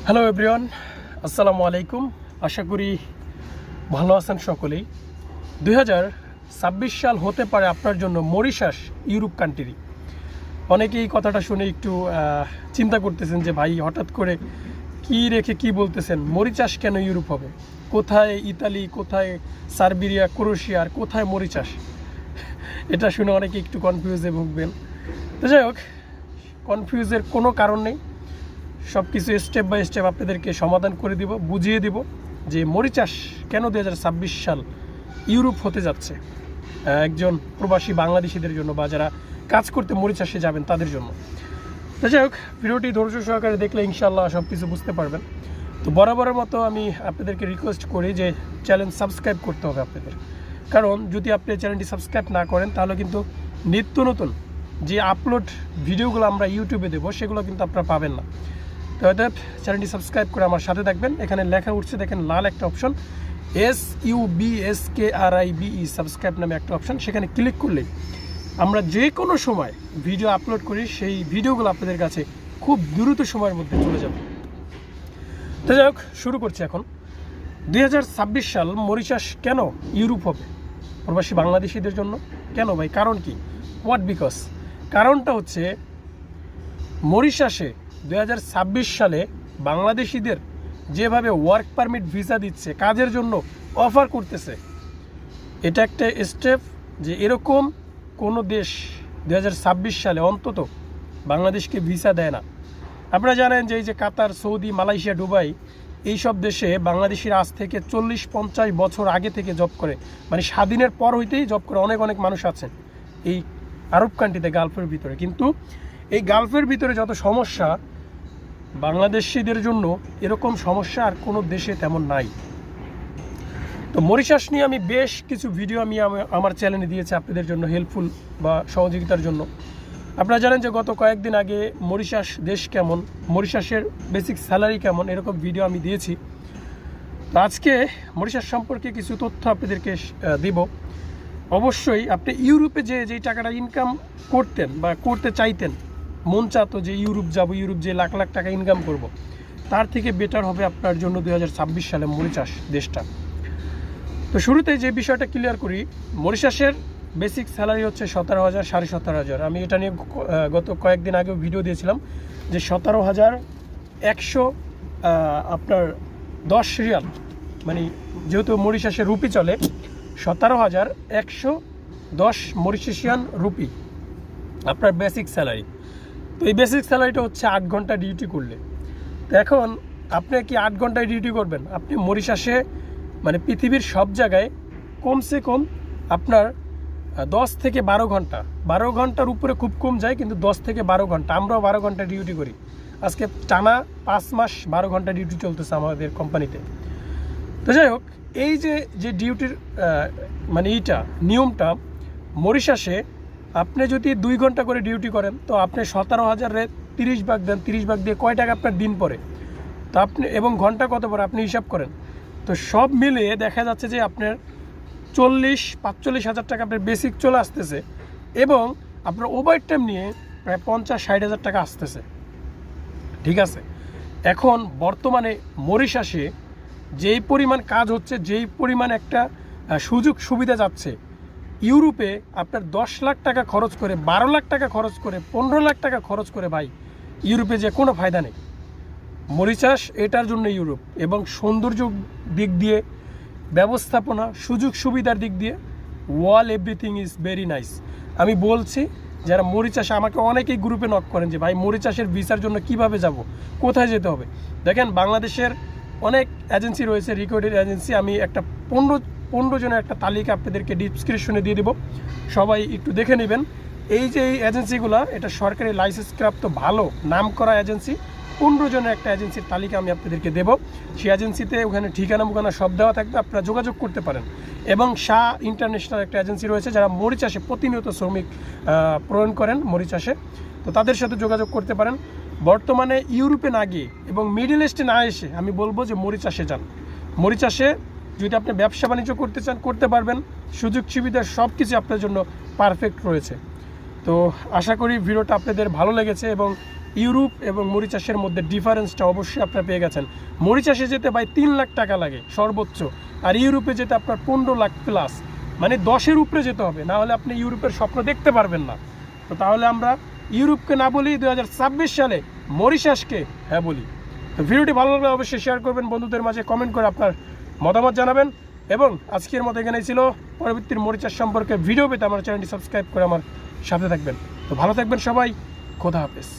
Hello everyone, আসসালামু আলাইকুম। আশা করি ভালো আছেন সকলেই। 2026 সাল হতে পারে আপনার জন্য মরিশাস ইউরোপ কান্ট্রি। অনেকেই এই কথাটা শুনে একটু চিন্তা করতেছেন যে ভাই হঠাৎ করে কি রেখে কি বলতেছেন, মরিচাষ কেন ইউরোপ হবে? কোথায় ইতালি, কোথায় সার্বিয়া, ক্রোয়েশিয়া, আর কোথায় মরিচাষ? এটা শুনে অনেকে একটু কনফিউজে ভুগবেন। তো যাই হোক, কনফিউজের কোনো কারণ নেই। সব কিছু স্টেপ বাই স্টেপ আপনাদেরকে সমাধান করে দিব, বুঝিয়ে দিব যে মরিচাষ কেন 2026 সাল ইউরোপ হতে যাচ্ছে একজন প্রবাসী বাংলাদেশিদের জন্য, বা যারা কাজ করতে মরিচাষে যাবেন তাদের জন্য। তো যাই হোক, ভিডিওটি ধৈর্য সহকারে দেখলে ইনশাল্লাহ সব কিছু বুঝতে পারবেন। তো বরাবরের মতো আমি আপনাদেরকে রিকোয়েস্ট করি যে চ্যানেল সাবস্ক্রাইব করতে হবে আপনাদের, কারণ যদি আপনি চ্যানেলটি সাবস্ক্রাইব না করেন তাহলে কিন্তু নিত্য নতুন যে আপলোড ভিডিওগুলো আমরা ইউটিউবে দেবো সেগুলো কিন্তু আপনারা পাবেন না। তো অর্থাৎ চ্যানেলটি সাবস্ক্রাইব করে আমার সাথে থাকবেন। এখানে লেখা উঠছে দেখেন, লাল একটা অপশন, SUBSKRIBE সাবস্ক্রাইব নামে একটা অপশন। সেখানে ক্লিক করলেই আমরা যে কোনো সময় ভিডিও আপলোড করি সেই ভিডিওগুলো আপনাদের কাছে খুব দ্রুত সময়ের মধ্যে চলে যাবে। তো যাই হোক, শুরু করছি এখন। 2026 সাল মরিচাষ কেন ইউরোপ হবে প্রবাসী বাংলাদেশিদের জন্য? কেন ভাই, কারণ কি? What because? কারণটা হচ্ছে মরিশাসে 2026 সালে বাংলাদেশিদের যেভাবে ওয়ার্ক পারমিট ভিসা দিচ্ছে, কাজের জন্য অফার করতেছে, এটা একটা স্টেপ যে এরকম কোনো দেশ 2026 সালে অন্তত বাংলাদেশকে ভিসা দেয় না। আপনারা জানেন যে এই যে কাতার, সৌদি, মালয়েশিয়া, দুবাই, এই সব দেশে বাংলাদেশিরা আজ থেকে 40-50 বছর আগে থেকে জব করে, মানে স্বাধীনের পর হইতেই জব করে অনেক মানুষ আছেন এই আরব কান্ট্রিতে, গালফের ভিতরে। কিন্তু এই গালফের ভিতরে যত সমস্যা, বাংলাদেশিদের জন্য এরকম সমস্যা আর কোনো দেশে তেমন নাই। তো মরিশাস নিয়ে আমি বেশ কিছু ভিডিও আমার চ্যানেলে দিয়েছি আপনাদের জন্য, হেল্পফুল বা সহযোগিতার জন্য। আপনারা জানেন যে গত কয়েকদিন আগে মরিশাস দেশ কেমন, মরিশাসের বেসিক স্যালারি কেমন, এরকম ভিডিও আমি দিয়েছি। তো আজকে মরিশাস সম্পর্কে কিছু তথ্য আপনাদেরকে দিব। অবশ্যই আপনি ইউরোপে যেই টাকাটা ইনকাম করতেন বা করতে চাইতেন, মন চাতো যে ইউরোপ যাব, ইউরোপ যে লাখ লাখ টাকা ইনকাম করব, তার থেকে বেটার হবে আপনার জন্য 2026 সালে মরিশাস দেশটা। তো শুরুতে যে বিষয়টা ক্লিয়ার করি, মরিশাসের বেসিক স্যালারি হচ্ছে 17,000, 17,500। আমি এটা নিয়ে গত কয়েকদিন আগেও ভিডিও দিয়েছিলাম যে 17,100 আপনার 10 রিয়াল, মানে যেহেতু মরিশাসের রুপি চলে, 17,110 মরিশাসিয়ান রুপি আপনার বেসিক স্যালারি। তো এই বেসিক স্যালারিটা হচ্ছে 8 ঘন্টা ডিউটি করলে। তো এখন আপনি কি 8 ঘন্টায় ডিউটি করবেন? আপনি মরিশাসে, মানে পৃথিবীর সব জায়গায় কমসে কম আপনার 10 থেকে 12 ঘন্টা, 12 ঘন্টার উপরে খুব কম যায়, কিন্তু 10 থেকে 12 ঘন্টা। আমরাও 12 ঘন্টা ডিউটি করি। আজকে টানা 5 মাস 12 ঘন্টা ডিউটি চলতেছে আমাদের কোম্পানিতে। তো যাই হোক, এই যে ডিউটির মানে এইটা নিয়মটা, মরিশাসে আপনি যদি 2 ঘন্টা করে ডিউটি করেন, তো আপনি 17,000-এর 30 ভাগ দেন, 30 ভাগ দিয়ে কয় টাকা আপনার দিন পড়ে, তো আপনি এবং ঘন্টা কত পড়ে আপনি হিসাব করেন। তো সব মিলিয়ে দেখা যাচ্ছে যে আপনার 40-45 হাজার টাকা আপনার বেসিক চলে আসতেছে, এবং আপনার ওভার টাইম নিয়ে প্রায় 50-60 হাজার টাকা আসতেছে। ঠিক আছে, এখন বর্তমানে মরিশাসে যেই পরিমাণ কাজ হচ্ছে, যেই পরিমাণ একটা সুযোগ সুবিধা যাচ্ছে, ইউরোপে আপনার 10 লাখ টাকা খরচ করে, 12 লাখ টাকা খরচ করে, 15 লাখ টাকা খরচ করে ভাই ইউরোপে যে কোনো ফায়দা নেই। মরিশাস এটার জন্য ইউরোপ, এবং সৌন্দর্য দিক দিয়ে, ব্যবস্থাপনা, সুযোগ সুবিধার দিক দিয়ে, এভরিথিং ইজ ভেরি নাইস। আমি বলছি, যারা মরিচাষে, আমাকে অনেকেই গ্রুপে নক করেন যে ভাই মরিচাষের ভিসার জন্য কিভাবে যাব, কোথায় যেতে হবে। দেখেন, বাংলাদেশের অনেক এজেন্সি রয়েছে, রিকর্ডেড এজেন্সি। আমি একটা 15 জনের একটা তালিকা আপনাদেরকে ডিসক্রিপশনে দিয়ে দেবো, সবাই একটু দেখে নেবেন। এই যে এই এজেন্সিগুলো, এটা সরকারি লাইসেন্স প্রাপ্ত ভালো নাম করা এজেন্সি। 15 জনের একটা এজেন্সির তালিকা আমি আপনাদেরকে দেব। সেই এজেন্সিতে ওখানে ঠিকানা মুখানা সব দেওয়া থাকবে, আপনারা যোগাযোগ করতে পারেন। এবং শাহ ইন্টারন্যাশনাল একটা এজেন্সি রয়েছে, যারা মরিচাষে প্রতিনিয়ত শ্রমিক প্রেরণ করেন মরিচাষে, তো তাদের সাথে যোগাযোগ করতে পারেন। বর্তমানে ইউরোপে না গিয়ে এবং মিডল ইস্টে না এসে আমি বলবো যে মরিচাষে যান। মরিচাষে যদি আপনি ব্যবসা বাণিজ্য করতে চান, করতে পারবেন। সুযোগ সুবিধা সব কিছু আপনার জন্য পারফেক্ট রয়েছে। তো আশা করি ভিডিওটা আপনাদের ভালো লেগেছে, এবং ইউরোপ এবং মরিচাসের মধ্যে ডিফারেন্সটা অবশ্যই আপনারা পেয়ে গেছেন। মরিচাসে যেতে ভাই 3 লাখ টাকা লাগে সর্বোচ্চ, আর ইউরোপে যেতে আপনার 15 লাখ প্লাস, মানে 10-এর উপরে যেতে হবে, না হলে আপনি ইউরোপের স্বপ্ন দেখতে পারবেন না। তো তাহলে আমরা ইউরোপকে না বলি, 2026 সালে মরিশাসকে হ্যাঁ বলি। তো ভিডিওটি ভালো লাগলে অবশ্যই শেয়ার করবেন, বন্ধুদের মাঝে কমেন্ট করে আপনার মতামত জানাবেন। এবং আজকের মতো এখানেই ছিল। পরবর্তী মরিচাস সম্পর্কে ভিডিও পেতে আমার চ্যানেলটি সাবস্ক্রাইব করে আমার সাথে থাকবেন। তো ভালো থাকবেন সবাই, খোদা হাফেজ।